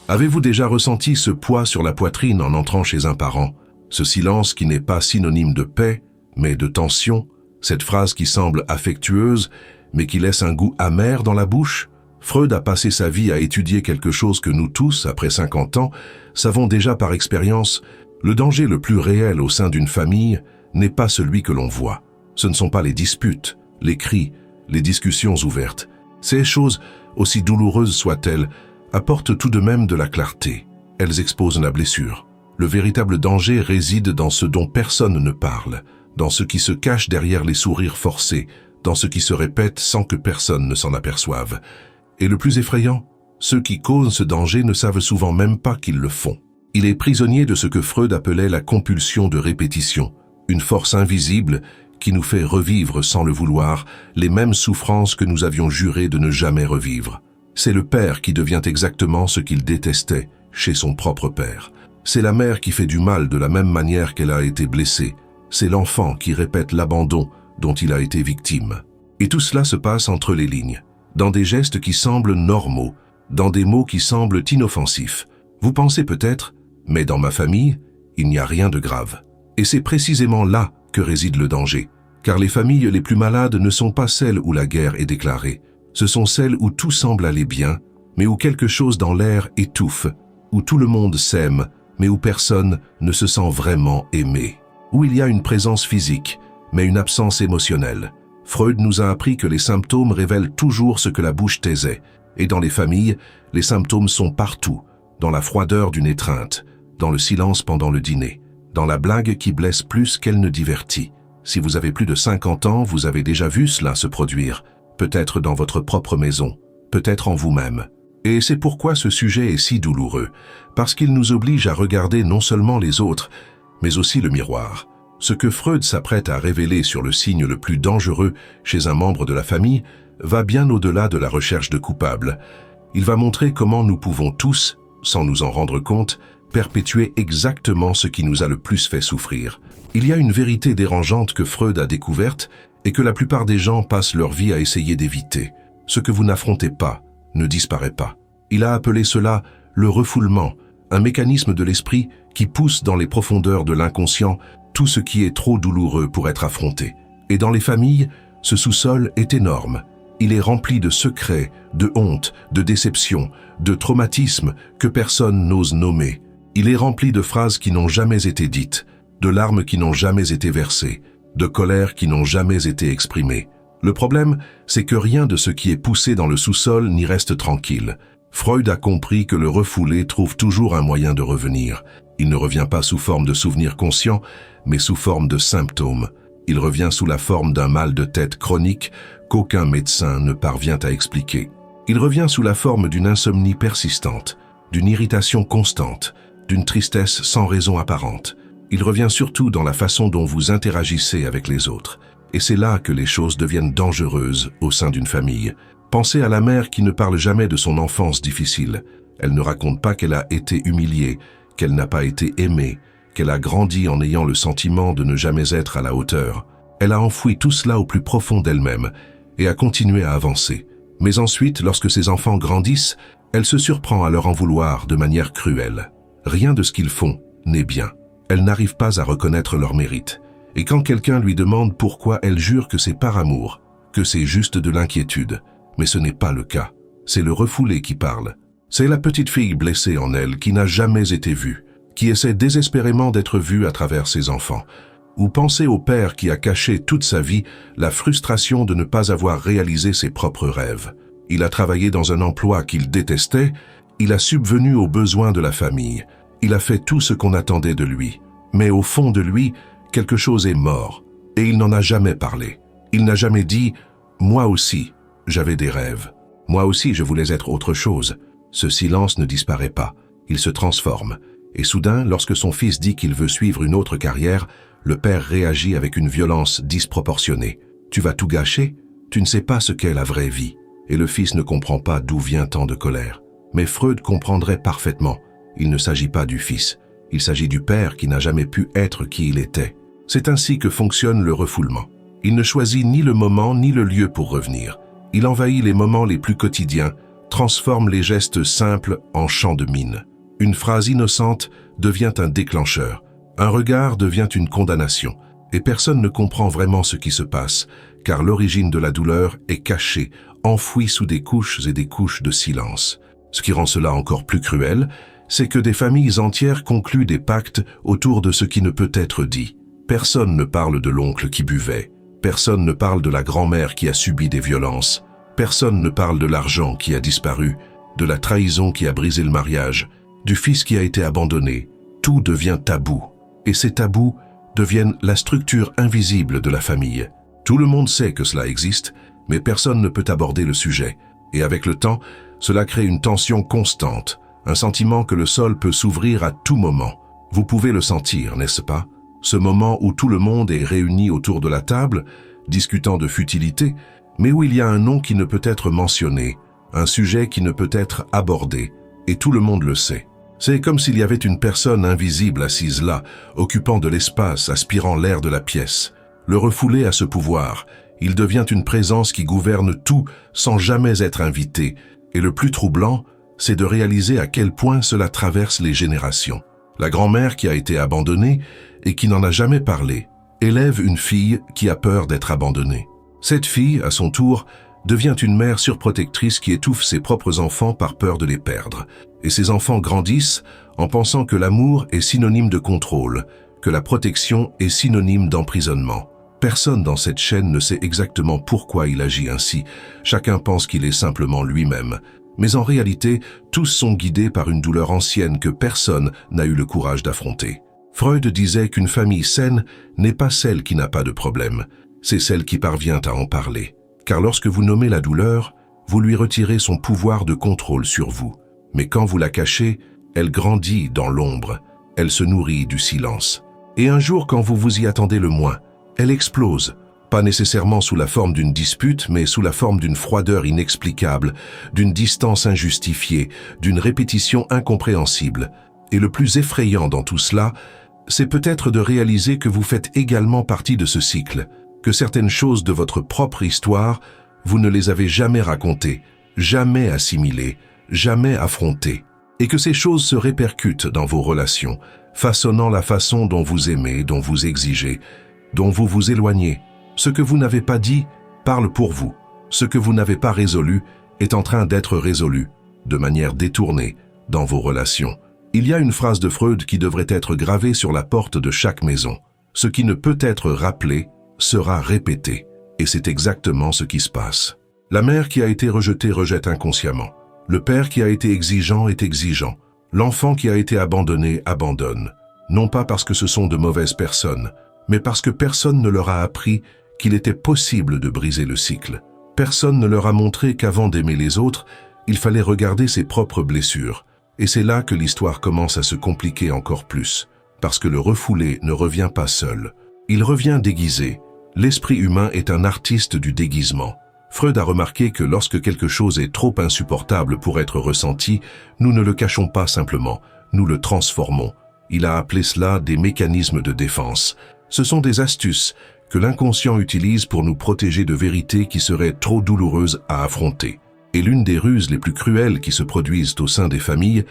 Avez-vous déjà ressenti ce poids sur la poitrine en entrant chez un parent? Ce silence qui n'est pas synonyme de paix, mais de tension? Cette phrase qui semble affectueuse, mais qui laisse un goût amer dans la bouche? Freud a passé sa vie à étudier quelque chose que nous tous, après 50 ans, savons déjà par expérience. Le danger le plus réel au sein d'une famille n'est pas celui que l'on voit. Ce ne sont pas les disputes, les cris, les discussions ouvertes. Ces choses, aussi douloureuses soient-elles, apportent tout de même de la clarté. Elles exposent la blessure. Le véritable danger réside dans ce dont personne ne parle, dans ce qui se cache derrière les sourires forcés, dans ce qui se répète sans que personne ne s'en aperçoive. Et le plus effrayant, ceux qui causent ce danger ne savent souvent même pas qu'ils le font. Il est prisonnier de ce que Freud appelait la compulsion de répétition, une force invisible qui nous fait revivre sans le vouloir les mêmes souffrances que nous avions juré de ne jamais revivre. C'est le père qui devient exactement ce qu'il détestait chez son propre père. C'est la mère qui fait du mal de la même manière qu'elle a été blessée. C'est l'enfant qui répète l'abandon dont il a été victime. Et tout cela se passe entre les lignes, dans des gestes qui semblent normaux, dans des mots qui semblent inoffensifs. Vous pensez peut-être, mais dans ma famille, il n'y a rien de grave. Et c'est précisément là que réside le danger, car les familles les plus malades ne sont pas celles où la guerre est déclarée. Ce sont celles où tout semble aller bien, mais où quelque chose dans l'air étouffe, où tout le monde s'aime, mais où personne ne se sent vraiment aimé. Où il y a une présence physique, mais une absence émotionnelle. Freud nous a appris que les symptômes révèlent toujours ce que la bouche taisait. Et dans les familles, les symptômes sont partout, dans la froideur d'une étreinte, dans le silence pendant le dîner, dans la blague qui blesse plus qu'elle ne divertit. Si vous avez plus de 50 ans, vous avez déjà vu cela se produire, peut-être dans votre propre maison, peut-être en vous-même. Et c'est pourquoi ce sujet est si douloureux, parce qu'il nous oblige à regarder non seulement les autres, mais aussi le miroir. Ce que Freud s'apprête à révéler sur le signe le plus dangereux chez un membre de la famille va bien au-delà de la recherche de coupables. Il va montrer comment nous pouvons tous, sans nous en rendre compte, perpétuer exactement ce qui nous a le plus fait souffrir. Il y a une vérité dérangeante que Freud a découverte et que la plupart des gens passent leur vie à essayer d'éviter. Ce que vous n'affrontez pas ne disparaît pas. Il a appelé cela le refoulement, un mécanisme de l'esprit qui pousse dans les profondeurs de l'inconscient tout ce qui est trop douloureux pour être affronté. Et dans les familles, ce sous-sol est énorme. Il est rempli de secrets, de honte, de déceptions, de traumatismes que personne n'ose nommer. Il est rempli de phrases qui n'ont jamais été dites, de larmes qui n'ont jamais été versées, de colères qui n'ont jamais été exprimées. Le problème, c'est que rien de ce qui est poussé dans le sous-sol n'y reste tranquille. Freud a compris que le refoulé trouve toujours un moyen de revenir. Il ne revient pas sous forme de souvenirs conscients, mais sous forme de symptômes. Il revient sous la forme d'un mal de tête chronique qu'aucun médecin ne parvient à expliquer. Il revient sous la forme d'une insomnie persistante, d'une irritation constante, d'une tristesse sans raison apparente. Il revient surtout dans la façon dont vous interagissez avec les autres. Et c'est là que les choses deviennent dangereuses au sein d'une famille. Pensez à la mère qui ne parle jamais de son enfance difficile. Elle ne raconte pas qu'elle a été humiliée, qu'elle n'a pas été aimée, qu'elle a grandi en ayant le sentiment de ne jamais être à la hauteur. Elle a enfoui tout cela au plus profond d'elle-même et a continué à avancer. Mais ensuite, lorsque ses enfants grandissent, elle se surprend à leur en vouloir de manière cruelle. Rien de ce qu'ils font n'est bien. Elle n'arrive pas à reconnaître leur mérite. Et quand quelqu'un lui demande pourquoi, elle jure que c'est par amour, que c'est juste de l'inquiétude. Mais ce n'est pas le cas. C'est le refoulé qui parle. C'est la petite fille blessée en elle qui n'a jamais été vue, qui essaie désespérément d'être vue à travers ses enfants. Ou pensez au père qui a caché toute sa vie la frustration de ne pas avoir réalisé ses propres rêves. Il a travaillé dans un emploi qu'il détestait, il a subvenu aux besoins de la famille, il a fait tout ce qu'on attendait de lui. Mais au fond de lui, quelque chose est mort, et il n'en a jamais parlé. Il n'a jamais dit « Moi aussi, j'avais des rêves. Moi aussi, je voulais être autre chose. » Ce silence ne disparaît pas, il se transforme. Et soudain, lorsque son fils dit qu'il veut suivre une autre carrière, le père réagit avec une violence disproportionnée. « Tu vas tout gâcher? Tu ne sais pas ce qu'est la vraie vie. » Et le fils ne comprend pas d'où vient tant de colère. Mais Freud comprendrait parfaitement. Il ne s'agit pas du fils. Il s'agit du père qui n'a jamais pu être qui il était. C'est ainsi que fonctionne le refoulement. Il ne choisit ni le moment ni le lieu pour revenir. Il envahit les moments les plus quotidiens, transforme les gestes simples en chants de mine. Une phrase innocente devient un déclencheur. Un regard devient une condamnation. Et personne ne comprend vraiment ce qui se passe, car l'origine de la douleur est cachée, enfouie sous des couches et des couches de silence. Ce qui rend cela encore plus cruel, c'est que des familles entières concluent des pactes autour de ce qui ne peut être dit. Personne ne parle de l'oncle qui buvait. Personne ne parle de la grand-mère qui a subi des violences. Personne ne parle de l'argent qui a disparu, de la trahison qui a brisé le mariage, du fils qui a été abandonné. Tout devient tabou. Et ces tabous deviennent la structure invisible de la famille. Tout le monde sait que cela existe, mais personne ne peut aborder le sujet. Et avec le temps, cela crée une tension constante, un sentiment que le sol peut s'ouvrir à tout moment. Vous pouvez le sentir, n'est-ce pas? Ce moment où tout le monde est réuni autour de la table, discutant de futilités, mais où il y a un nom qui ne peut être mentionné, un sujet qui ne peut être abordé, et tout le monde le sait. C'est comme s'il y avait une personne invisible assise là, occupant de l'espace, aspirant l'air de la pièce. Le refouler à ce pouvoir, il devient une présence qui gouverne tout sans jamais être invité, et le plus troublant, c'est de réaliser à quel point cela traverse les générations. La grand-mère qui a été abandonnée et qui n'en a jamais parlé, élève une fille qui a peur d'être abandonnée. Cette fille, à son tour, devient une mère surprotectrice qui étouffe ses propres enfants par peur de les perdre. Et ces enfants grandissent en pensant que l'amour est synonyme de contrôle, que la protection est synonyme d'emprisonnement. Personne dans cette chaîne ne sait exactement pourquoi il agit ainsi. Chacun pense qu'il est simplement lui-même. Mais en réalité, tous sont guidés par une douleur ancienne que personne n'a eu le courage d'affronter. Freud disait qu'une famille saine n'est pas celle qui n'a pas de problème, c'est celle qui parvient à en parler. Car lorsque vous nommez la douleur, vous lui retirez son pouvoir de contrôle sur vous. Mais quand vous la cachez, elle grandit dans l'ombre, elle se nourrit du silence. Et un jour, quand vous vous y attendez le moins, elle explose, pas nécessairement sous la forme d'une dispute, mais sous la forme d'une froideur inexplicable, d'une distance injustifiée, d'une répétition incompréhensible. Et le plus effrayant dans tout cela, c'est peut-être de réaliser que vous faites également partie de ce cycle, que certaines choses de votre propre histoire, vous ne les avez jamais racontées, jamais assimilées, jamais affrontées, et que ces choses se répercutent dans vos relations, façonnant la façon dont vous aimez, dont vous exigez, dont vous vous éloignez. Ce que vous n'avez pas dit parle pour vous. Ce que vous n'avez pas résolu est en train d'être résolu, de manière détournée, dans vos relations. Il y a une phrase de Freud qui devrait être gravée sur la porte de chaque maison. Ce qui ne peut être rappelé sera répété. Et c'est exactement ce qui se passe. La mère qui a été rejetée rejette inconsciemment. Le père qui a été exigeant est exigeant. L'enfant qui a été abandonné abandonne. Non pas parce que ce sont de mauvaises personnes, mais parce que personne ne leur a appris qu'il était possible de briser le cycle. Personne ne leur a montré qu'avant d'aimer les autres, il fallait regarder ses propres blessures. Et c'est là que l'histoire commence à se compliquer encore plus, parce que le refoulé ne revient pas seul. Il revient déguisé. L'esprit humain est un artiste du déguisement. Freud a remarqué que lorsque quelque chose est trop insupportable pour être ressenti, nous ne le cachons pas simplement, nous le transformons. Il a appelé cela des mécanismes de défense. Ce sont des astuces que l'inconscient utilise pour nous protéger de vérités qui seraient trop douloureuses à affronter. Et l'une des ruses les plus cruelles qui se produisent au sein des familles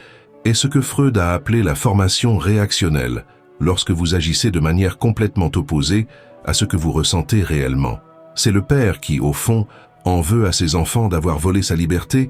est ce que Freud a appelé la formation réactionnelle, lorsque vous agissez de manière complètement opposée à ce que vous ressentez réellement. C'est le père qui, au fond, en veut à ses enfants d'avoir volé sa liberté,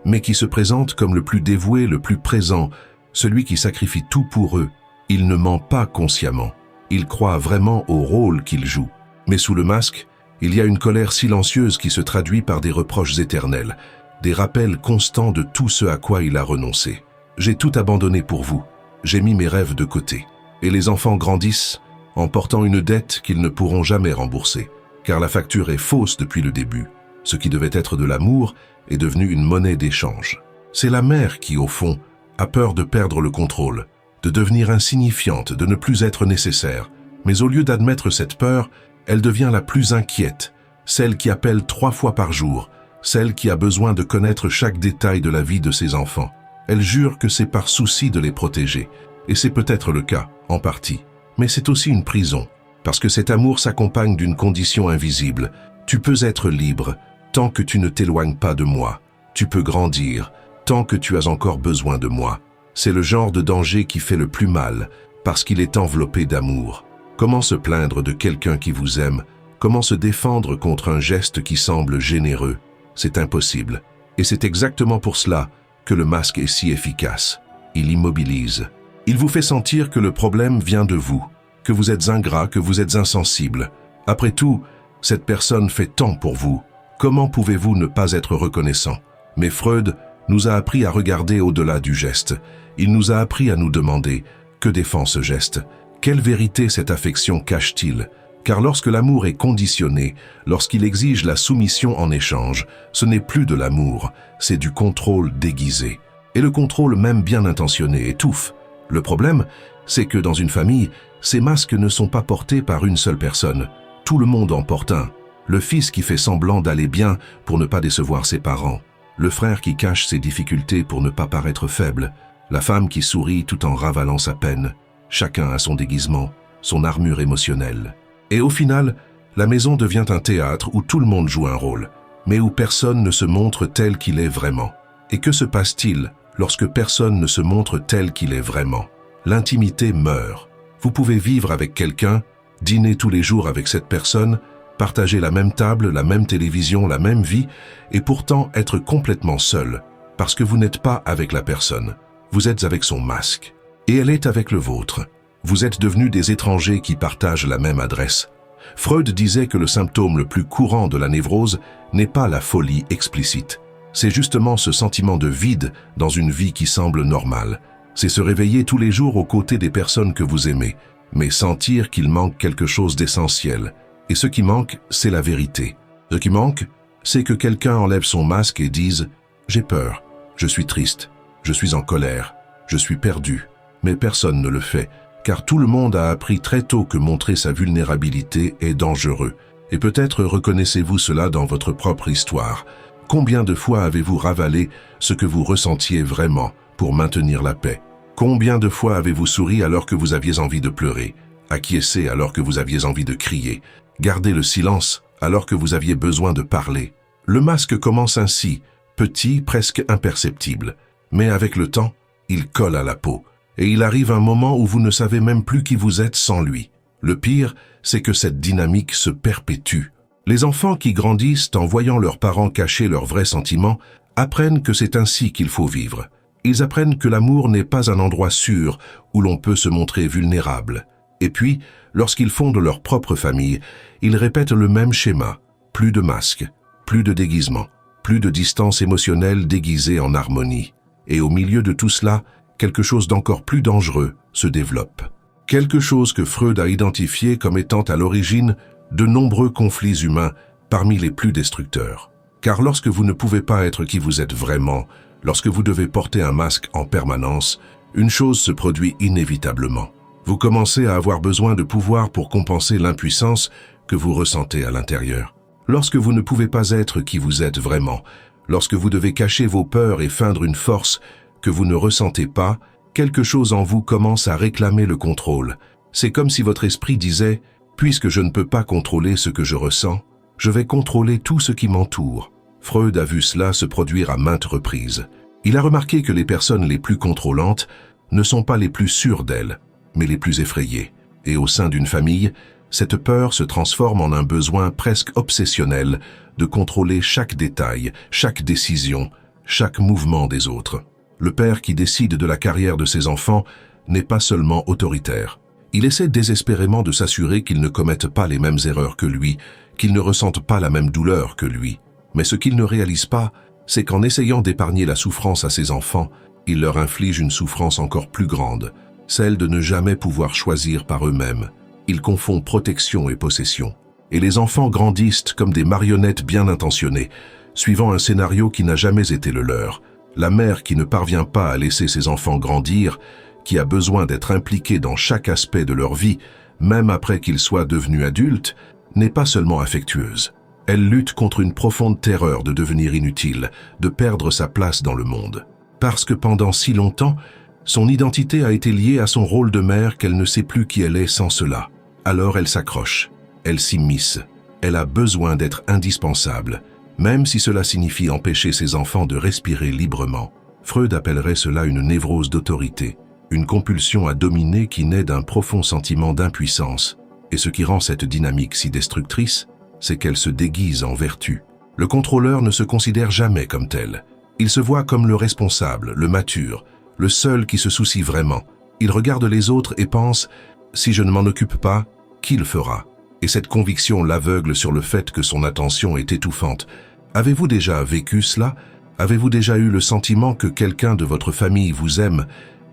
mais qui se présente comme le plus dévoué, le plus présent, celui qui sacrifie tout pour eux. Il ne ment pas consciemment. Il croit vraiment au rôle qu'il joue. Mais sous le masque, il y a une colère silencieuse qui se traduit par des reproches éternels, des rappels constants de tout ce à quoi il a renoncé. J'ai tout abandonné pour vous. J'ai mis mes rêves de côté. Et les enfants grandissent en portant une dette qu'ils ne pourront jamais rembourser, car la facture est fausse depuis le début. Ce qui devait être de l'amour est devenu une monnaie d'échange. C'est la mère qui, au fond, a peur de perdre le contrôle, de devenir insignifiante, de ne plus être nécessaire. Mais au lieu d'admettre cette peur, elle devient la plus inquiète, celle qui appelle 3 fois par jour, celle qui a besoin de connaître chaque détail de la vie de ses enfants. Elle jure que c'est par souci de les protéger, et c'est peut-être le cas, en partie. Mais c'est aussi une prison, parce que cet amour s'accompagne d'une condition invisible. Tu peux être libre, tant que tu ne t'éloignes pas de moi. Tu peux grandir, tant que tu as encore besoin de moi. C'est le genre de danger qui fait le plus mal, parce qu'il est enveloppé d'amour. Comment se plaindre de quelqu'un qui vous aime? Comment se défendre contre un geste qui semble généreux? C'est impossible. Et c'est exactement pour cela que le masque est si efficace. Il immobilise. Il vous fait sentir que le problème vient de vous, que vous êtes ingrat, que vous êtes insensible. Après tout, cette personne fait tant pour vous. Comment pouvez-vous ne pas être reconnaissant? Mais Freud nous a appris à regarder au-delà du geste. Il nous a appris à nous demander « Que défend ce geste? Quelle vérité cette affection cache-t-il » Car lorsque l'amour est conditionné, lorsqu'il exige la soumission en échange, ce n'est plus de l'amour, c'est du contrôle déguisé. Et le contrôle, même bien intentionné, étouffe. Le problème, c'est que dans une famille, ces masques ne sont pas portés par une seule personne. Tout le monde en porte un. Le fils qui fait semblant d'aller bien pour ne pas décevoir ses parents. Le frère qui cache ses difficultés pour ne pas paraître faible. La femme qui sourit tout en ravalant sa peine. Chacun a son déguisement, son armure émotionnelle. Et au final, la maison devient un théâtre où tout le monde joue un rôle, mais où personne ne se montre tel qu'il est vraiment. Et que se passe-t-il lorsque personne ne se montre tel qu'il est vraiment? L'intimité meurt. Vous pouvez vivre avec quelqu'un, dîner tous les jours avec cette personne, partager la même table, la même télévision, la même vie, et pourtant être complètement seul, parce que vous n'êtes pas avec la personne. Vous êtes avec son masque, et elle est avec le vôtre. Vous êtes devenus des étrangers qui partagent la même adresse. Freud disait que le symptôme le plus courant de la névrose n'est pas la folie explicite. C'est justement ce sentiment de vide dans une vie qui semble normale. C'est se réveiller tous les jours aux côtés des personnes que vous aimez, mais sentir qu'il manque quelque chose d'essentiel. Et ce qui manque, c'est la vérité. Ce qui manque, c'est que quelqu'un enlève son masque et dise « J'ai peur, je suis triste, je suis en colère, je suis perdu ». Mais personne ne le fait. Car tout le monde a appris très tôt que montrer sa vulnérabilité est dangereux. Et peut-être reconnaissez-vous cela dans votre propre histoire. Combien de fois avez-vous ravalé ce que vous ressentiez vraiment pour maintenir la paix? Combien de fois avez-vous souri alors que vous aviez envie de pleurer, acquiescé alors que vous aviez envie de crier, gardé le silence alors que vous aviez besoin de parler? Le masque commence ainsi, petit, presque imperceptible. Mais avec le temps, il colle à la peau. Et il arrive un moment où vous ne savez même plus qui vous êtes sans lui. Le pire, c'est que cette dynamique se perpétue. Les enfants qui grandissent en voyant leurs parents cacher leurs vrais sentiments apprennent que c'est ainsi qu'il faut vivre. Ils apprennent que l'amour n'est pas un endroit sûr où l'on peut se montrer vulnérable. Et puis, lorsqu'ils fondent leur propre famille, ils répètent le même schéma. Plus de masques, plus de déguisements, plus de distance émotionnelle déguisée en harmonie. Et au milieu de tout cela, quelque chose d'encore plus dangereux se développe. Quelque chose que Freud a identifié comme étant à l'origine de nombreux conflits humains parmi les plus destructeurs. Car lorsque vous ne pouvez pas être qui vous êtes vraiment, lorsque vous devez porter un masque en permanence, une chose se produit inévitablement. Vous commencez à avoir besoin de pouvoir pour compenser l'impuissance que vous ressentez à l'intérieur. Lorsque vous ne pouvez pas être qui vous êtes vraiment, lorsque vous devez cacher vos peurs et feindre une force que vous ne ressentez pas, quelque chose en vous commence à réclamer le contrôle. C'est comme si votre esprit disait « Puisque je ne peux pas contrôler ce que je ressens, je vais contrôler tout ce qui m'entoure ». Freud a vu cela se produire à maintes reprises. Il a remarqué que les personnes les plus contrôlantes ne sont pas les plus sûres d'elles, mais les plus effrayées. Et au sein d'une famille, cette peur se transforme en un besoin presque obsessionnel de contrôler chaque détail, chaque décision, chaque mouvement des autres. Le père qui décide de la carrière de ses enfants n'est pas seulement autoritaire. Il essaie désespérément de s'assurer qu'ils ne commettent pas les mêmes erreurs que lui, qu'ils ne ressentent pas la même douleur que lui. Mais ce qu'il ne réalise pas, c'est qu'en essayant d'épargner la souffrance à ses enfants, il leur inflige une souffrance encore plus grande, celle de ne jamais pouvoir choisir par eux-mêmes. Il confond protection et possession. Et les enfants grandissent comme des marionnettes bien intentionnées, suivant un scénario qui n'a jamais été le leur. La mère qui ne parvient pas à laisser ses enfants grandir, qui a besoin d'être impliquée dans chaque aspect de leur vie, même après qu'ils soient devenus adultes, n'est pas seulement affectueuse. Elle lutte contre une profonde terreur de devenir inutile, de perdre sa place dans le monde. Parce que pendant si longtemps, son identité a été liée à son rôle de mère qu'elle ne sait plus qui elle est sans cela. Alors elle s'accroche, elle s'immisce, elle a besoin d'être indispensable, même si cela signifie empêcher ses enfants de respirer librement. Freud appellerait cela une névrose d'autorité, une compulsion à dominer qui naît d'un profond sentiment d'impuissance. Et ce qui rend cette dynamique si destructrice, c'est qu'elle se déguise en vertu. Le contrôleur ne se considère jamais comme tel. Il se voit comme le responsable, le mature, le seul qui se soucie vraiment. Il regarde les autres et pense « si je ne m'en occupe pas, qui le fera ?» Et cette conviction l'aveugle sur le fait que son attention est étouffante. Avez-vous déjà vécu cela? Avez-vous déjà eu le sentiment que quelqu'un de votre famille vous aime,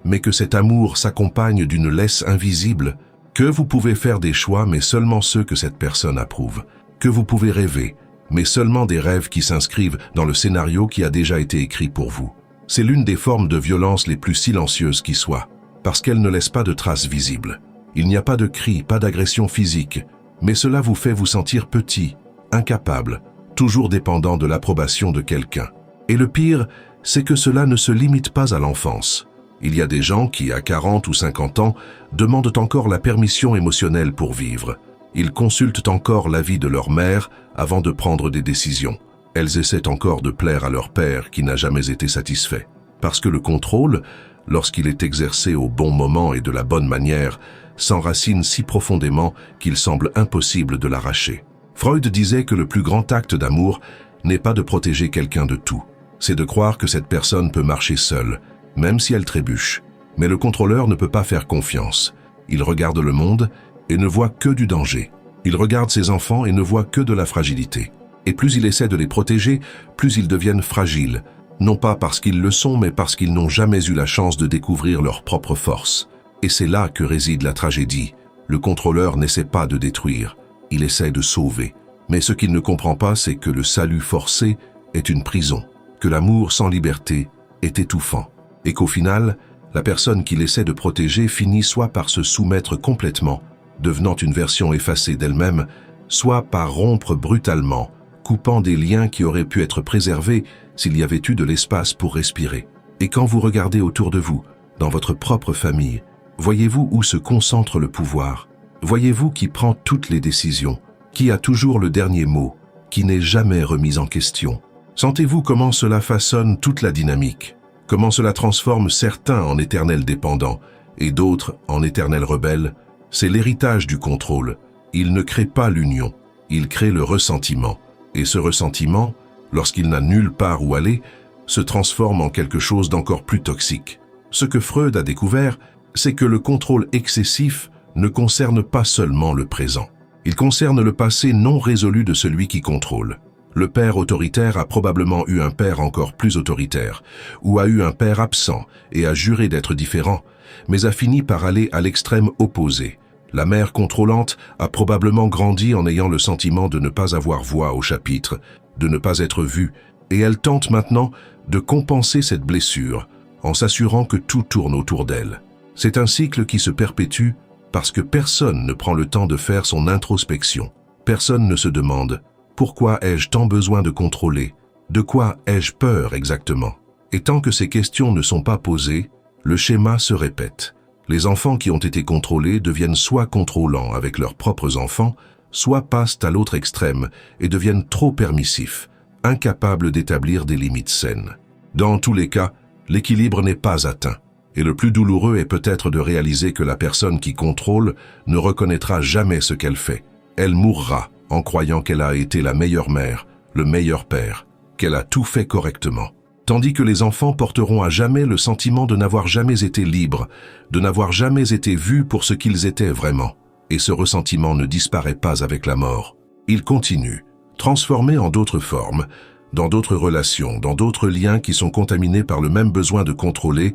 mais que cet amour s'accompagne d'une laisse invisible? Que vous pouvez faire des choix, mais seulement ceux que cette personne approuve. Que vous pouvez rêver, mais seulement des rêves qui s'inscrivent dans le scénario qui a déjà été écrit pour vous. C'est l'une des formes de violence les plus silencieuses qui soient, parce qu'elle ne laisse pas de traces visibles. Il n'y a pas de cris, pas d'agression physique, mais cela vous fait vous sentir petit, incapable, toujours dépendant de l'approbation de quelqu'un. Et le pire, c'est que cela ne se limite pas à l'enfance. Il y a des gens qui, à 40 ou 50 ans, demandent encore la permission émotionnelle pour vivre. Ils consultent encore l'avis de leur mère avant de prendre des décisions. Elles essaient encore de plaire à leur père qui n'a jamais été satisfait. Parce que le contrôle, lorsqu'il est exercé au bon moment et de la bonne manière, s'enracine si profondément qu'il semble impossible de l'arracher. Freud disait que le plus grand acte d'amour n'est pas de protéger quelqu'un de tout. C'est de croire que cette personne peut marcher seule, même si elle trébuche. Mais le contrôleur ne peut pas faire confiance. Il regarde le monde et ne voit que du danger. Il regarde ses enfants et ne voit que de la fragilité. Et plus il essaie de les protéger, plus ils deviennent fragiles. Non pas parce qu'ils le sont, mais parce qu'ils n'ont jamais eu la chance de découvrir leur propre force. Et c'est là que réside la tragédie. Le contrôleur n'essaie pas de détruire, il essaie de sauver. Mais ce qu'il ne comprend pas, c'est que le salut forcé est une prison, que l'amour sans liberté est étouffant. Et qu'au final, la personne qu'il essaie de protéger finit soit par se soumettre complètement, devenant une version effacée d'elle-même, soit par rompre brutalement, coupant des liens qui auraient pu être préservés s'il y avait eu de l'espace pour respirer. Et quand vous regardez autour de vous, dans votre propre famille, voyez-vous où se concentre le pouvoir? Voyez-vous qui prend toutes les décisions, qui a toujours le dernier mot, qui n'est jamais remis en question? Sentez-vous comment cela façonne toute la dynamique? Comment cela transforme certains en éternels dépendants et d'autres en éternels rebelles? C'est l'héritage du contrôle. Il ne crée pas l'union, il crée le ressentiment. Et ce ressentiment, lorsqu'il n'a nulle part où aller, se transforme en quelque chose d'encore plus toxique. Ce que Freud a découvert, c'est que le contrôle excessif ne concerne pas seulement le présent. Il concerne le passé non résolu de celui qui contrôle. Le père autoritaire a probablement eu un père encore plus autoritaire, ou a eu un père absent et a juré d'être différent, mais a fini par aller à l'extrême opposé. La mère contrôlante a probablement grandi en ayant le sentiment de ne pas avoir voix au chapitre, de ne pas être vue, et elle tente maintenant de compenser cette blessure en s'assurant que tout tourne autour d'elle. C'est un cycle qui se perpétue parce que personne ne prend le temps de faire son introspection. Personne ne se demande « Pourquoi ai-je tant besoin de contrôler? De quoi ai-je peur exactement ?» Et tant que ces questions ne sont pas posées, le schéma se répète. Les enfants qui ont été contrôlés deviennent soit contrôlants avec leurs propres enfants, soit passent à l'autre extrême et deviennent trop permissifs, incapables d'établir des limites saines. Dans tous les cas, l'équilibre n'est pas atteint. Et le plus douloureux est peut-être de réaliser que la personne qui contrôle ne reconnaîtra jamais ce qu'elle fait. Elle mourra en croyant qu'elle a été la meilleure mère, le meilleur père, qu'elle a tout fait correctement. Tandis que les enfants porteront à jamais le sentiment de n'avoir jamais été libres, de n'avoir jamais été vus pour ce qu'ils étaient vraiment. Et ce ressentiment ne disparaît pas avec la mort. Il continue, transformé en d'autres formes, dans d'autres relations, dans d'autres liens qui sont contaminés par le même besoin de contrôler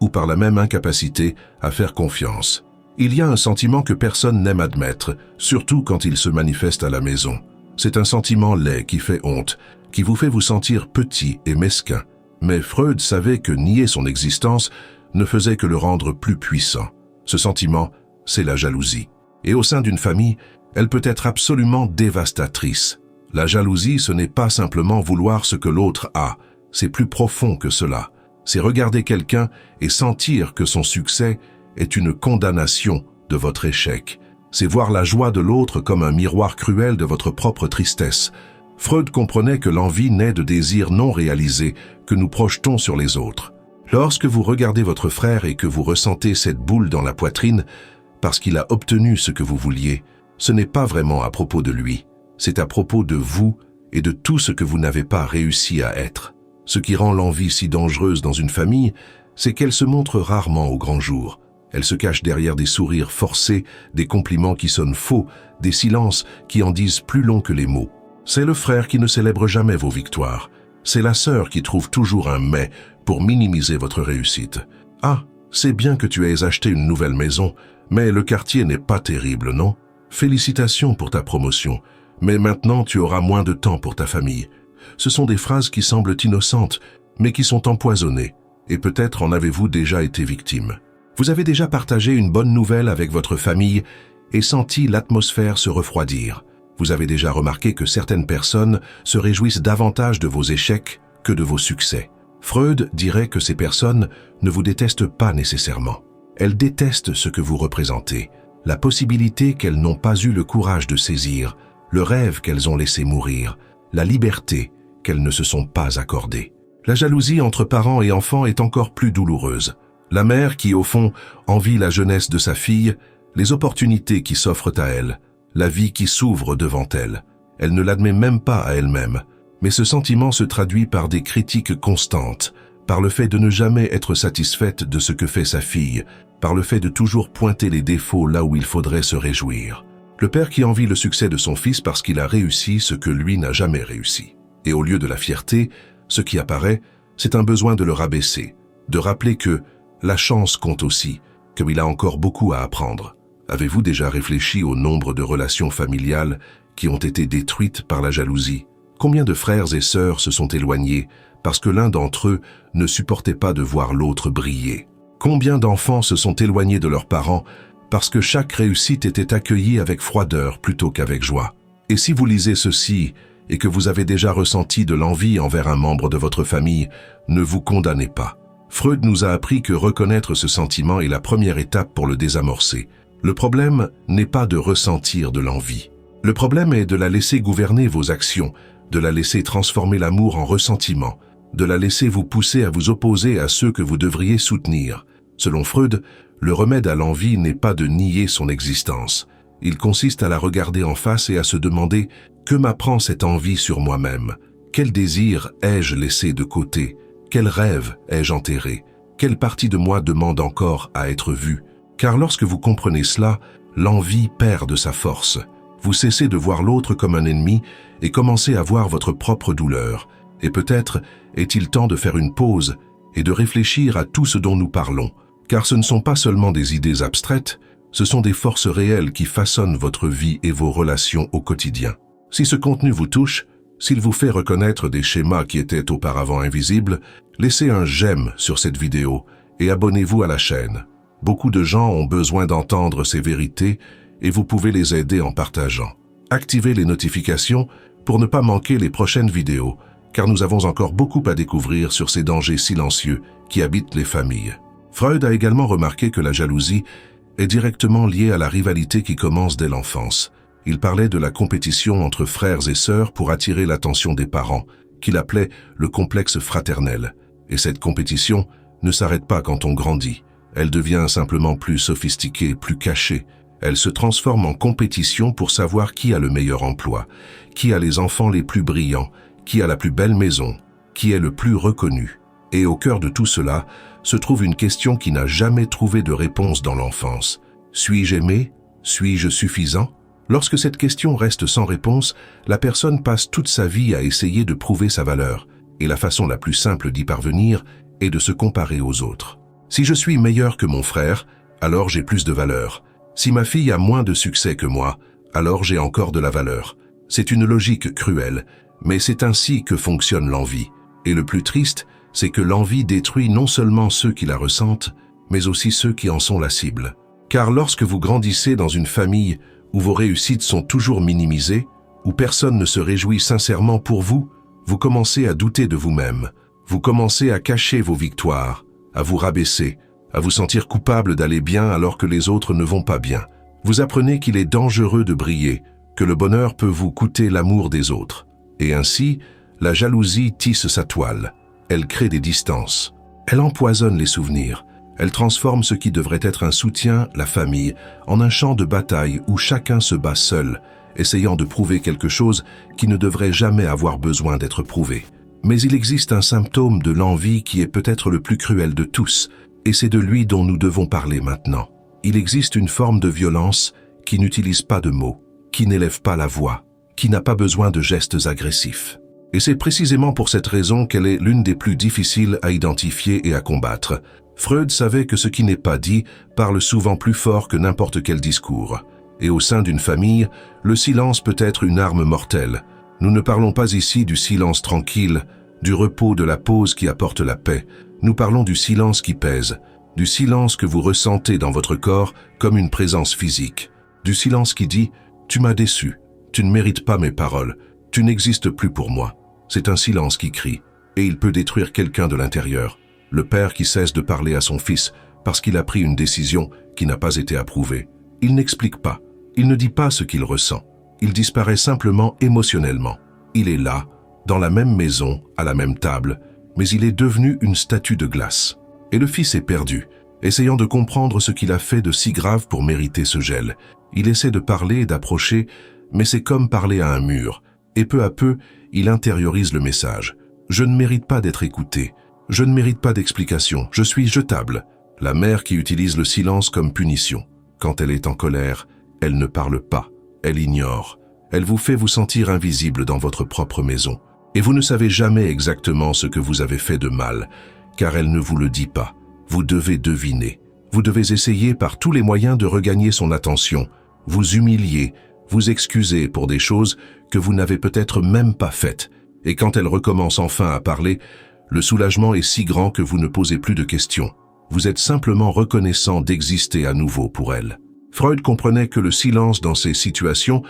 ou par la même incapacité à faire confiance. Il y a un sentiment que personne n'aime admettre, surtout quand il se manifeste à la maison. C'est un sentiment laid qui fait honte, qui vous fait vous sentir petit et mesquin. Mais Freud savait que nier son existence ne faisait que le rendre plus puissant. Ce sentiment, c'est la jalousie. Et au sein d'une famille, elle peut être absolument dévastatrice. La jalousie, ce n'est pas simplement vouloir ce que l'autre a, c'est plus profond que cela. C'est regarder quelqu'un et sentir que son succès est une condamnation de votre échec. C'est voir la joie de l'autre comme un miroir cruel de votre propre tristesse. Freud comprenait que l'envie naît de désirs non réalisés que nous projetons sur les autres. Lorsque vous regardez votre frère et que vous ressentez cette boule dans la poitrine parce qu'il a obtenu ce que vous vouliez, ce n'est pas vraiment à propos de lui, c'est à propos de vous et de tout ce que vous n'avez pas réussi à être. Ce qui rend l'envie si dangereuse dans une famille, c'est qu'elle se montre rarement au grand jour. Elle se cache derrière des sourires forcés, des compliments qui sonnent faux, des silences qui en disent plus long que les mots. C'est le frère qui ne célèbre jamais vos victoires. C'est la sœur qui trouve toujours un « mais » pour minimiser votre réussite. « Ah, c'est bien que tu aies acheté une nouvelle maison, mais le quartier n'est pas terrible, non? Félicitations pour ta promotion, mais maintenant tu auras moins de temps pour ta famille. » Ce sont des phrases qui semblent innocentes, mais qui sont empoisonnées, et peut-être en avez-vous déjà été victime. Vous avez déjà partagé une bonne nouvelle avec votre famille et senti l'atmosphère se refroidir. Vous avez déjà remarqué que certaines personnes se réjouissent davantage de vos échecs que de vos succès. Freud dirait que ces personnes ne vous détestent pas nécessairement. Elles détestent ce que vous représentez, la possibilité qu'elles n'ont pas eu le courage de saisir, le rêve qu'elles ont laissé mourir, la liberté qu'elles ne se sont pas accordées. La jalousie entre parents et enfants est encore plus douloureuse. La mère qui, au fond, envie la jeunesse de sa fille, les opportunités qui s'offrent à elle, la vie qui s'ouvre devant elle. Elle ne l'admet même pas à elle-même, mais ce sentiment se traduit par des critiques constantes, par le fait de ne jamais être satisfaite de ce que fait sa fille, par le fait de toujours pointer les défauts là où il faudrait se réjouir. Le père qui envie le succès de son fils parce qu'il a réussi ce que lui n'a jamais réussi. Et au lieu de la fierté, ce qui apparaît, c'est un besoin de le rabaisser, de rappeler que la chance compte aussi, qu'il a encore beaucoup à apprendre. Avez-vous déjà réfléchi au nombre de relations familiales qui ont été détruites par la jalousie? Combien de frères et sœurs se sont éloignés parce que l'un d'entre eux ne supportait pas de voir l'autre briller? Combien d'enfants se sont éloignés de leurs parents parce que chaque réussite était accueillie avec froideur plutôt qu'avec joie? Et si vous lisez ceci et que vous avez déjà ressenti de l'envie envers un membre de votre famille, ne vous condamnez pas. Freud nous a appris que reconnaître ce sentiment est la première étape pour le désamorcer. Le problème n'est pas de ressentir de l'envie. Le problème est de la laisser gouverner vos actions, de la laisser transformer l'amour en ressentiment, de la laisser vous pousser à vous opposer à ceux que vous devriez soutenir. Selon Freud, le remède à l'envie n'est pas de nier son existence. Il consiste à la regarder en face et à se demander « Que m'apprend cette envie sur moi-même? Quel désir ai-je laissé de côté? Quel rêve ai-je enterré? Quelle partie de moi demande encore à être vue ?» Car lorsque vous comprenez cela, l'envie perd de sa force. Vous cessez de voir l'autre comme un ennemi et commencez à voir votre propre douleur. Et peut-être est-il temps de faire une pause et de réfléchir à tout ce dont nous parlons. Car ce ne sont pas seulement des idées abstraites, ce sont des forces réelles qui façonnent votre vie et vos relations au quotidien. Si ce contenu vous touche, s'il vous fait reconnaître des schémas qui étaient auparavant invisibles, laissez un j'aime sur cette vidéo et abonnez-vous à la chaîne. Beaucoup de gens ont besoin d'entendre ces vérités et vous pouvez les aider en partageant. Activez les notifications pour ne pas manquer les prochaines vidéos, car nous avons encore beaucoup à découvrir sur ces dangers silencieux qui habitent les familles. Freud a également remarqué que la jalousie est directement liée à la rivalité qui commence dès l'enfance. Il parlait de la compétition entre frères et sœurs pour attirer l'attention des parents, qu'il appelait le complexe fraternel. Et cette compétition ne s'arrête pas quand on grandit. Elle devient simplement plus sophistiquée, plus cachée. Elle se transforme en compétition pour savoir qui a le meilleur emploi, qui a les enfants les plus brillants, qui a la plus belle maison, qui est le plus reconnu. Et au cœur de tout cela se trouve une question qui n'a jamais trouvé de réponse dans l'enfance. Suis-je aimé? Suis-je suffisant? Lorsque cette question reste sans réponse, la personne passe toute sa vie à essayer de prouver sa valeur, et la façon la plus simple d'y parvenir est de se comparer aux autres. Si je suis meilleur que mon frère, alors j'ai plus de valeur. Si ma fille a moins de succès que moi, alors j'ai encore de la valeur. C'est une logique cruelle, mais c'est ainsi que fonctionne l'envie. Et le plus triste, c'est que l'envie détruit non seulement ceux qui la ressentent, mais aussi ceux qui en sont la cible. Car lorsque vous grandissez dans une famille où vos réussites sont toujours minimisées, où personne ne se réjouit sincèrement pour vous, vous commencez à douter de vous-même. Vous commencez à cacher vos victoires, à vous rabaisser, à vous sentir coupable d'aller bien alors que les autres ne vont pas bien. Vous apprenez qu'il est dangereux de briller, que le bonheur peut vous coûter l'amour des autres. Et ainsi, la jalousie tisse sa toile. Elle crée des distances. Elle empoisonne les souvenirs. Elle transforme ce qui devrait être un soutien, la famille, en un champ de bataille où chacun se bat seul, essayant de prouver quelque chose qui ne devrait jamais avoir besoin d'être prouvé. Mais il existe un symptôme de l'envie qui est peut-être le plus cruel de tous, et c'est de lui dont nous devons parler maintenant. Il existe une forme de violence qui n'utilise pas de mots, qui n'élève pas la voix, qui n'a pas besoin de gestes agressifs. Et c'est précisément pour cette raison qu'elle est l'une des plus difficiles à identifier et à combattre. Freud savait que ce qui n'est pas dit parle souvent plus fort que n'importe quel discours. Et au sein d'une famille, le silence peut être une arme mortelle. Nous ne parlons pas ici du silence tranquille, du repos de la pause qui apporte la paix. Nous parlons du silence qui pèse, du silence que vous ressentez dans votre corps comme une présence physique, du silence qui dit « Tu m'as déçu, tu ne mérites pas mes paroles, tu n'existes plus pour moi ». C'est un silence qui crie, et il peut détruire quelqu'un de l'intérieur. Le père qui cesse de parler à son fils parce qu'il a pris une décision qui n'a pas été approuvée. Il n'explique pas, il ne dit pas ce qu'il ressent. Il disparaît simplement émotionnellement. Il est là, dans la même maison, à la même table, mais il est devenu une statue de glace. Et le fils est perdu, essayant de comprendre ce qu'il a fait de si grave pour mériter ce gel. Il essaie de parler et d'approcher, mais c'est comme parler à un mur. Et peu à peu, il intériorise le message. Je ne mérite pas d'être écouté. Je ne mérite pas d'explication. Je suis jetable. La mère qui utilise le silence comme punition. Quand elle est en colère, elle ne parle pas. Elle ignore. Elle vous fait vous sentir invisible dans votre propre maison. Et vous ne savez jamais exactement ce que vous avez fait de mal, car elle ne vous le dit pas. Vous devez deviner. Vous devez essayer par tous les moyens de regagner son attention, vous humilier, vous excuser pour des choses que vous n'avez peut-être même pas faites. Et quand elle recommence enfin à parler, le soulagement est si grand que vous ne posez plus de questions. Vous êtes simplement reconnaissant d'exister à nouveau pour elle. Freud comprenait que le silence dans ces situations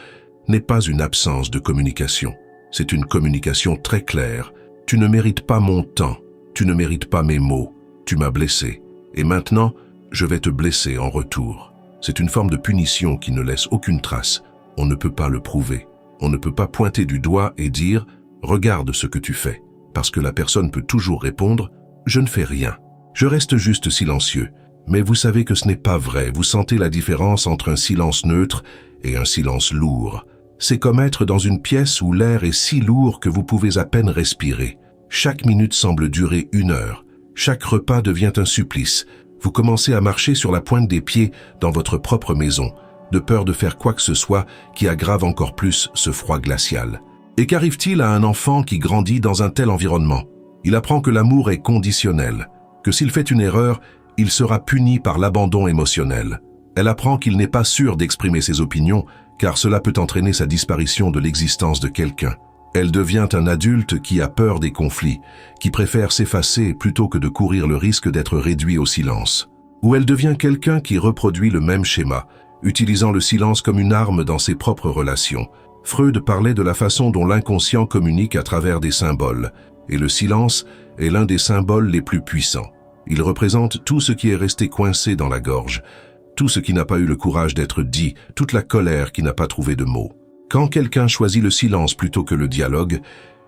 n'est pas une absence de communication. C'est une communication très claire. Tu ne mérites pas mon temps. Tu ne mérites pas mes mots. Tu m'as blessé. Et maintenant, je vais te blesser en retour. C'est une forme de punition qui ne laisse aucune trace. On ne peut pas le prouver. On ne peut pas pointer du doigt et dire « Regarde ce que tu fais », parce que la personne peut toujours répondre « Je ne fais rien. Je reste juste silencieux. » Mais vous savez que ce n'est pas vrai. Vous sentez la différence entre un silence neutre et un silence lourd. C'est comme être dans une pièce où l'air est si lourd que vous pouvez à peine respirer. Chaque minute semble durer 1 heure. Chaque repas devient un supplice. Vous commencez à marcher sur la pointe des pieds dans votre propre maison, de peur de faire quoi que ce soit qui aggrave encore plus ce froid glacial. Et qu'arrive-t-il à un enfant qui grandit dans un tel environnement? Il apprend que l'amour est conditionnel, que s'il fait une erreur, il sera puni par l'abandon émotionnel. Elle apprend qu'il n'est pas sûr d'exprimer ses opinions, car cela peut entraîner sa disparition de l'existence de quelqu'un. Elle devient un adulte qui a peur des conflits, qui préfère s'effacer plutôt que de courir le risque d'être réduit au silence. Ou elle devient quelqu'un qui reproduit le même schéma, utilisant le silence comme une arme dans ses propres relations. Freud parlait de la façon dont l'inconscient communique à travers des symboles, et le silence est l'un des symboles les plus puissants. Il représente tout ce qui est resté coincé dans la gorge, tout ce qui n'a pas eu le courage d'être dit, toute la colère qui n'a pas trouvé de mots. Quand quelqu'un choisit le silence plutôt que le dialogue,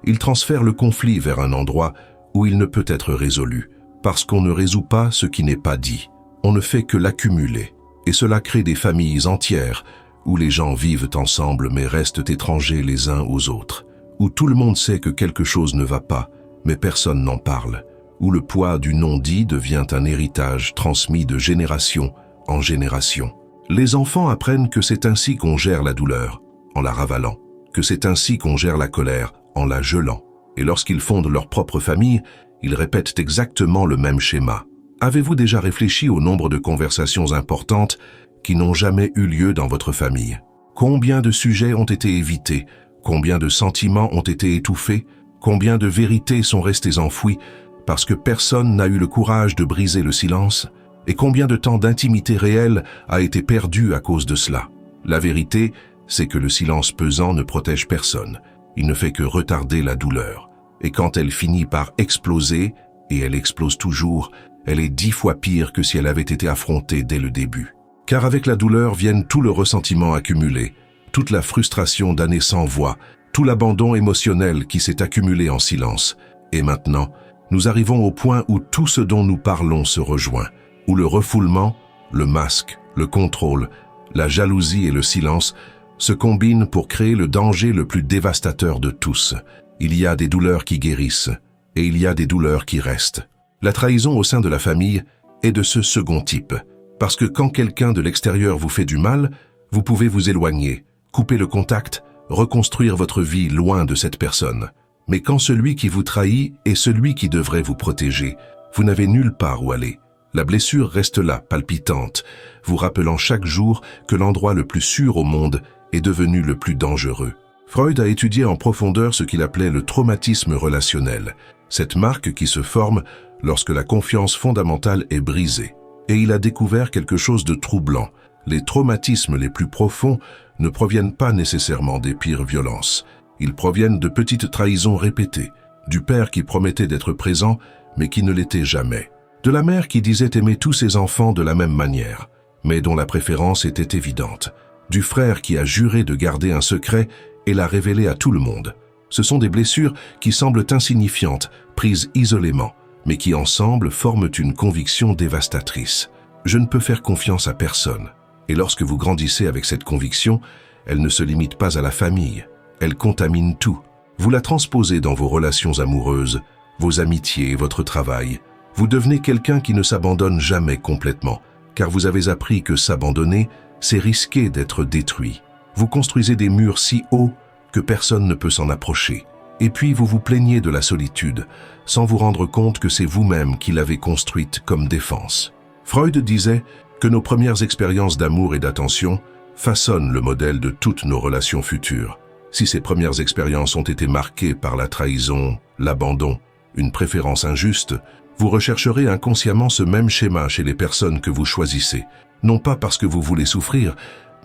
il transfère le conflit vers un endroit où il ne peut être résolu, parce qu'on ne résout pas ce qui n'est pas dit. On ne fait que l'accumuler, et cela crée des familles entières où les gens vivent ensemble mais restent étrangers les uns aux autres, où tout le monde sait que quelque chose ne va pas, mais personne n'en parle, où le poids du non-dit devient un héritage transmis de génération en génération. Les enfants apprennent que c'est ainsi qu'on gère la douleur, en la ravalant, que c'est ainsi qu'on gère la colère, en la gelant. Et lorsqu'ils fondent leur propre famille, ils répètent exactement le même schéma. Avez-vous déjà réfléchi au nombre de conversations importantes qui n'ont jamais eu lieu dans votre famille? Combien de sujets ont été évités? Combien de sentiments ont été étouffés? Combien de vérités sont restées enfouies parce que personne n'a eu le courage de briser le silence? Et combien de temps d'intimité réelle a été perdu à cause de cela? La vérité, c'est que le silence pesant ne protège personne. Il ne fait que retarder la douleur. Et quand elle finit par exploser, et elle explose toujours, elle est 10 fois pire que si elle avait été affrontée dès le début. Car avec la douleur viennent tout le ressentiment accumulé, toute la frustration d'années sans voix, tout l'abandon émotionnel qui s'est accumulé en silence. Et maintenant, nous arrivons au point où tout ce dont nous parlons se rejoint, où le refoulement, le masque, le contrôle, la jalousie et le silence se combinent pour créer le danger le plus dévastateur de tous. Il y a des douleurs qui guérissent, et il y a des douleurs qui restent. La trahison au sein de la famille est de ce second type, parce que quand quelqu'un de l'extérieur vous fait du mal, vous pouvez vous éloigner, couper le contact, reconstruire votre vie loin de cette personne. Mais quand celui qui vous trahit est celui qui devrait vous protéger, vous n'avez nulle part où aller. La blessure reste là, palpitante, vous rappelant chaque jour que l'endroit le plus sûr au monde est devenu le plus dangereux. Freud a étudié en profondeur ce qu'il appelait le traumatisme relationnel, cette marque qui se forme lorsque la confiance fondamentale est brisée. Et il a découvert quelque chose de troublant. Les traumatismes les plus profonds ne proviennent pas nécessairement des pires violences. Ils proviennent de petites trahisons répétées, du père qui promettait d'être présent mais qui ne l'était jamais, de la mère qui disait aimer tous ses enfants de la même manière, mais dont la préférence était évidente, du frère qui a juré de garder un secret et l'a révélé à tout le monde. Ce sont des blessures qui semblent insignifiantes, prises isolément, mais qui ensemble forment une conviction dévastatrice. Je ne peux faire confiance à personne. Et lorsque vous grandissez avec cette conviction, elle ne se limite pas à la famille. Elle contamine tout. Vous la transposez dans vos relations amoureuses, vos amitiés, votre travail. Vous devenez quelqu'un qui ne s'abandonne jamais complètement, car vous avez appris que s'abandonner, c'est risquer d'être détruit. Vous construisez des murs si hauts que personne ne peut s'en approcher. Et puis vous vous plaignez de la solitude, sans vous rendre compte que c'est vous-même qui l'avez construite comme défense. Freud disait que nos premières expériences d'amour et d'attention façonnent le modèle de toutes nos relations futures. Si ces premières expériences ont été marquées par la trahison, l'abandon, une préférence injuste, vous rechercherez inconsciemment ce même schéma chez les personnes que vous choisissez, non pas parce que vous voulez souffrir,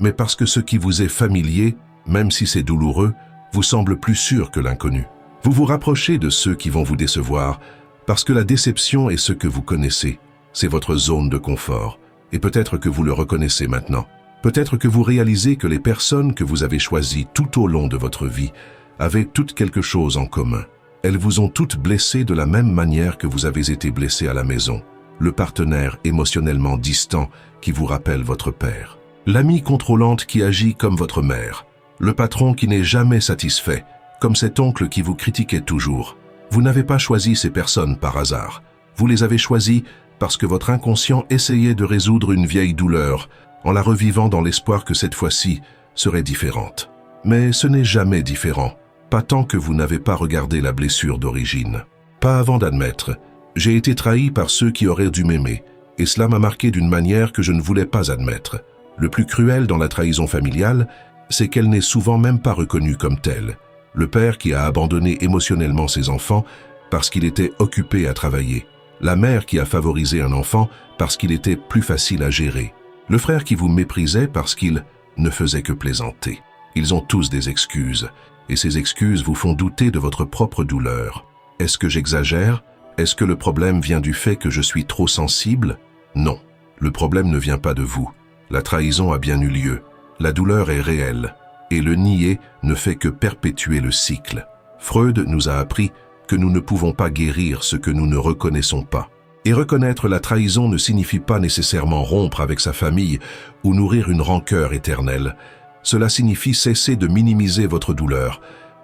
mais parce que ce qui vous est familier, même si c'est douloureux, vous semble plus sûr que l'inconnu. Vous vous rapprochez de ceux qui vont vous décevoir, parce que la déception est ce que vous connaissez, c'est votre zone de confort, et peut-être que vous le reconnaissez maintenant. Peut-être que vous réalisez que les personnes que vous avez choisies tout au long de votre vie avaient toutes quelque chose en commun. Elles vous ont toutes blessé de la même manière que vous avez été blessé à la maison. Le partenaire émotionnellement distant qui vous rappelle votre père. L'amie contrôlante qui agit comme votre mère. Le patron qui n'est jamais satisfait, comme cet oncle qui vous critiquait toujours. Vous n'avez pas choisi ces personnes par hasard. Vous les avez choisies parce que votre inconscient essayait de résoudre une vieille douleur, en la revivant dans l'espoir que cette fois-ci serait différente. Mais ce n'est jamais différent, pas tant que vous n'avez pas regardé la blessure d'origine. Pas avant d'admettre, j'ai été trahi par ceux qui auraient dû m'aimer, et cela m'a marqué d'une manière que je ne voulais pas admettre. Le plus cruel dans la trahison familiale, c'est qu'elle n'est souvent même pas reconnue comme telle. Le père qui a abandonné émotionnellement ses enfants parce qu'il était occupé à travailler. La mère qui a favorisé un enfant parce qu'il était plus facile à gérer. Le frère qui vous méprisait parce qu'il ne faisait que plaisanter. Ils ont tous des excuses, et ces excuses vous font douter de votre propre douleur. Est-ce que j'exagère? Est-ce que le problème vient du fait que je suis trop sensible? Non, le problème ne vient pas de vous. La trahison a bien eu lieu. La douleur est réelle, et le nier ne fait que perpétuer le cycle. Freud nous a appris que nous ne pouvons pas guérir ce que nous ne reconnaissons pas. Et reconnaître la trahison ne signifie pas nécessairement rompre avec sa famille ou nourrir une rancœur éternelle. Cela signifie cesser de minimiser votre douleur.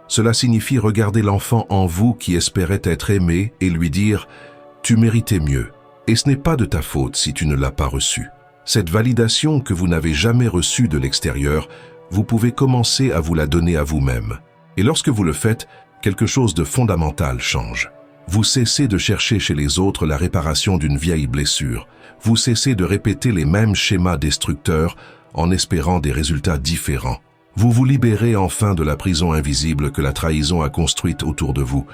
Cela signifie regarder l'enfant en vous qui espérait être aimé et lui dire « Tu méritais mieux, et ce n'est pas de ta faute si tu ne l'as pas reçu ». Cette validation que vous n'avez jamais reçue de l'extérieur, vous pouvez commencer à vous la donner à vous-même. Et lorsque vous le faites, quelque chose de fondamental change. Vous cessez de chercher chez les autres la réparation d'une vieille blessure. Vous cessez de répéter les mêmes schémas destructeurs en espérant des résultats différents. Vous vous libérez enfin de la prison invisible que la trahison a construite autour de vous.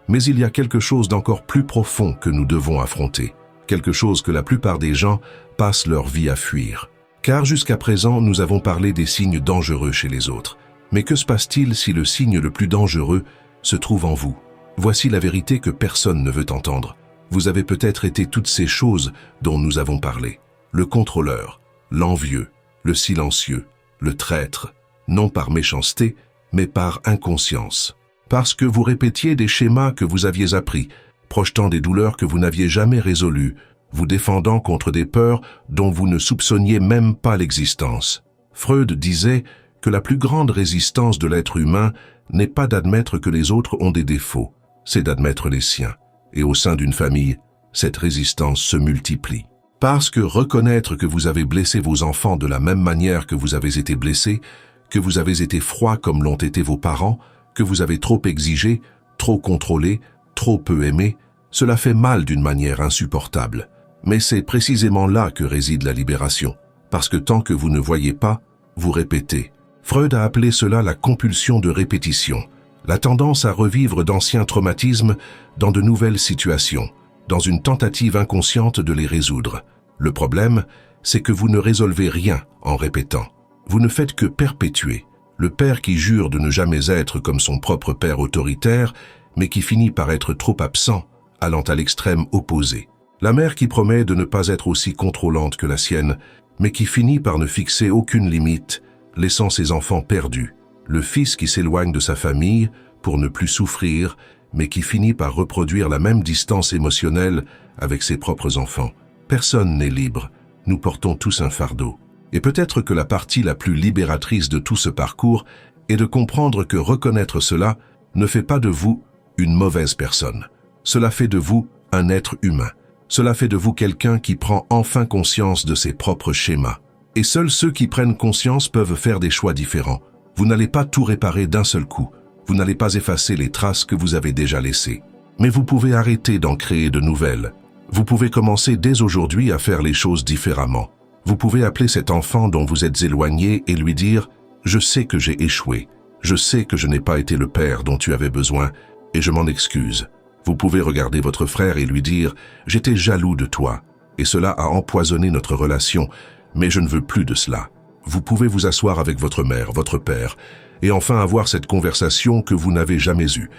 Mais il y a quelque chose d'encore plus profond que nous devons affronter. Quelque chose que la plupart des gens passent leur vie à fuir. Car jusqu'à présent, nous avons parlé des signes dangereux chez les autres. Mais que se passe-t-il si le signe le plus dangereux se trouve en vous? Voici la vérité que personne ne veut entendre. Vous avez peut-être été toutes ces choses dont nous avons parlé. Le contrôleur, l'envieux, le silencieux, le traître, non par méchanceté, mais par inconscience. Parce que vous répétiez des schémas que vous aviez appris, projetant des douleurs que vous n'aviez jamais résolues, vous défendant contre des peurs dont vous ne soupçonniez même pas l'existence. Freud disait que la plus grande résistance de l'être humain n'est pas d'admettre que les autres ont des défauts, c'est d'admettre les siens. Et au sein d'une famille, cette résistance se multiplie. Parce que reconnaître que vous avez blessé vos enfants de la même manière que vous avez été blessés, que vous avez été froid comme l'ont été vos parents, que vous avez trop exigé, trop contrôlé, trop peu aimé, cela fait mal d'une manière insupportable. Mais c'est précisément là que réside la libération, parce que tant que vous ne voyez pas, vous répétez. Freud a appelé cela la compulsion de répétition, la tendance à revivre d'anciens traumatismes dans de nouvelles situations, dans une tentative inconsciente de les résoudre. Le problème, c'est que vous ne résolvez rien en répétant. Vous ne faites que perpétuer. Le père qui jure de ne jamais être comme son propre père autoritaire, mais qui finit par être trop absent, allant à l'extrême opposé. La mère qui promet de ne pas être aussi contrôlante que la sienne, mais qui finit par ne fixer aucune limite, laissant ses enfants perdus. Le fils qui s'éloigne de sa famille pour ne plus souffrir, mais qui finit par reproduire la même distance émotionnelle avec ses propres enfants. Personne n'est libre. Nous portons tous un fardeau. Et peut-être que la partie la plus libératrice de tout ce parcours est de comprendre que reconnaître cela ne fait pas de vous une mauvaise personne. Cela fait de vous un être humain. Cela fait de vous quelqu'un qui prend enfin conscience de ses propres schémas. Et seuls ceux qui prennent conscience peuvent faire des choix différents. Vous n'allez pas tout réparer d'un seul coup. Vous n'allez pas effacer les traces que vous avez déjà laissées. Mais vous pouvez arrêter d'en créer de nouvelles. Vous pouvez commencer dès aujourd'hui à faire les choses différemment. Vous pouvez appeler cet enfant dont vous êtes éloigné et lui dire « Je sais que j'ai échoué. Je sais que je n'ai pas été le père dont tu avais besoin et je m'en excuse. » Vous pouvez regarder votre frère et lui dire « J'étais jaloux de toi et cela a empoisonné notre relation, mais je ne veux plus de cela. » Vous pouvez vous asseoir avec votre mère, votre père, et enfin avoir cette conversation que vous n'avez jamais eue.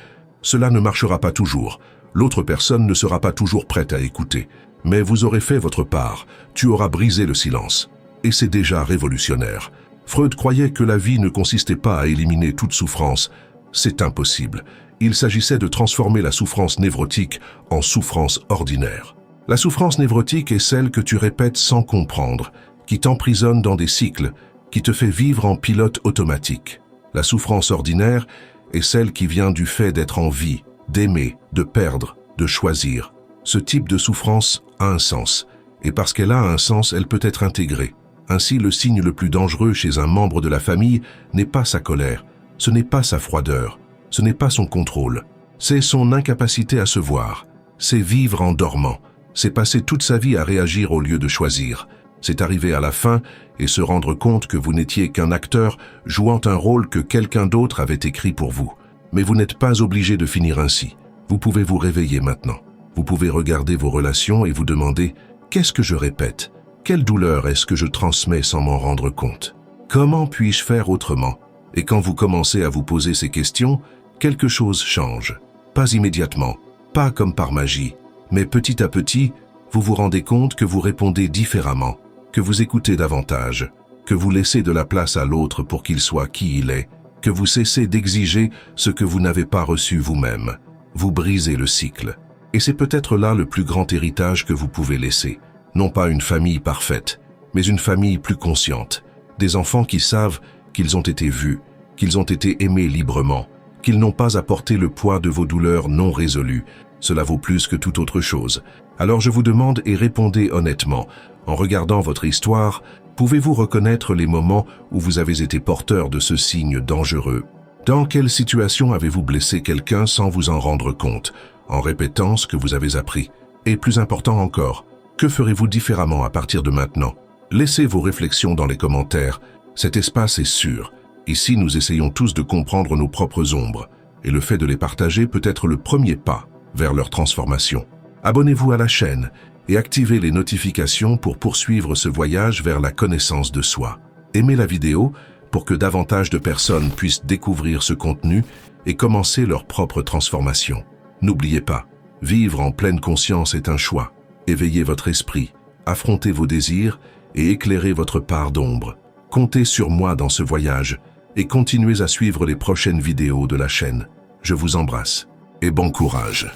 Cela ne marchera pas toujours. L'autre personne ne sera pas toujours prête à écouter. Mais vous aurez fait votre part. Tu auras brisé le silence. Et c'est déjà révolutionnaire. Freud croyait que la vie ne consistait pas à éliminer toute souffrance. C'est impossible. Il s'agissait de transformer la souffrance névrotique en souffrance ordinaire. La souffrance névrotique est celle que tu répètes sans comprendre, qui t'emprisonne dans des cycles, qui te fait vivre en pilote automatique. La souffrance ordinaire est celle qui vient du fait d'être en vie, d'aimer, de perdre, de choisir. Ce type de souffrance a un sens, et parce qu'elle a un sens, elle peut être intégrée. Ainsi, le signe le plus dangereux chez un membre de la famille n'est pas sa colère, ce n'est pas sa froideur, ce n'est pas son contrôle, c'est son incapacité à se voir, c'est vivre en dormant, c'est passer toute sa vie à réagir au lieu de choisir. C'est arriver à la fin et se rendre compte que vous n'étiez qu'un acteur jouant un rôle que quelqu'un d'autre avait écrit pour vous. Mais vous n'êtes pas obligé de finir ainsi. Vous pouvez vous réveiller maintenant. Vous pouvez regarder vos relations et vous demander « Qu'est-ce que je répète? Quelle douleur est-ce que je transmets sans m'en rendre compte? Comment puis-je faire autrement ?» Et quand vous commencez à vous poser ces questions, quelque chose change. Pas immédiatement, pas comme par magie, mais petit à petit, vous vous rendez compte que vous répondez différemment, que vous écoutez davantage, que vous laissez de la place à l'autre pour qu'il soit qui il est, que vous cessez d'exiger ce que vous n'avez pas reçu vous-même. Vous brisez le cycle. Et c'est peut-être là le plus grand héritage que vous pouvez laisser. Non pas une famille parfaite, mais une famille plus consciente. Des enfants qui savent qu'ils ont été vus, qu'ils ont été aimés librement, qu'ils n'ont pas à porter le poids de vos douleurs non résolues. Cela vaut plus que toute autre chose. Alors je vous demande et répondez honnêtement. En regardant votre histoire, pouvez-vous reconnaître les moments où vous avez été porteur de ce signe dangereux? Dans quelle situation avez-vous blessé quelqu'un sans vous en rendre compte, en répétant ce que vous avez appris? Et plus important encore, que ferez-vous différemment à partir de maintenant? Laissez vos réflexions dans les commentaires. Cet espace est sûr. Ici, nous essayons tous de comprendre nos propres ombres, et le fait de les partager peut être le premier pas vers leur transformation. Abonnez-vous à la chaîne et activez les notifications pour poursuivre ce voyage vers la connaissance de soi. Aimez la vidéo pour que davantage de personnes puissent découvrir ce contenu et commencer leur propre transformation. N'oubliez pas, vivre en pleine conscience est un choix. Éveillez votre esprit, affrontez vos désirs et éclairez votre part d'ombre. Comptez sur moi dans ce voyage. et continuez à suivre les prochaines vidéos de la chaîne. Je vous embrasse et bon courage.